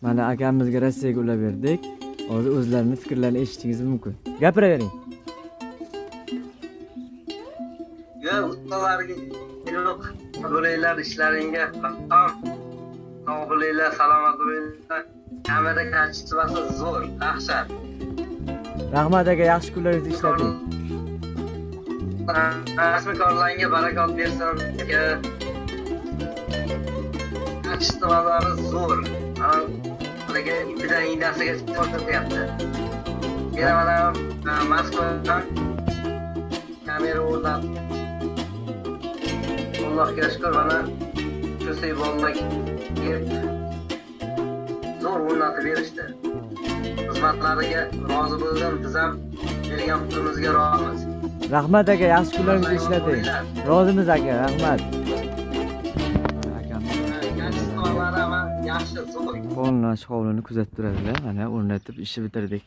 Mana akamizga Rossiyaga ulab berdik. Hozir o'zlarining fikrlarini eshitishingiz mumkin. Gapiravering. Yo, ustalarga yo'q. Bo'linglar ishlaringga. Sog' bo'linglar, salomat bo'linglar. Kamera kachchisi zo'r, dahshat. Rahmat aka, yaxshi kunlaringizni ishlating. Rasmiy korlarga barakot bersin. Kachchisi zo'r. Haliga ipidan iynasiga ko'rsatyapti. Yana mana Moskvadan kamera o'rnab. Allohga shukr, mana shu bolalar zo'r o'rnatib berishdi. Xizmatlariga rozi bo'ldim, biz ham bergan pulimizga rozimiz. Rahmat aka, yaxshi kunlaringizni ishlating. Rozimiz aka, rahmat. Yaxshi, zo'r. Qo'lni hovlini kuzatib turadilar. Mana o'rnatib ishni bitirdik.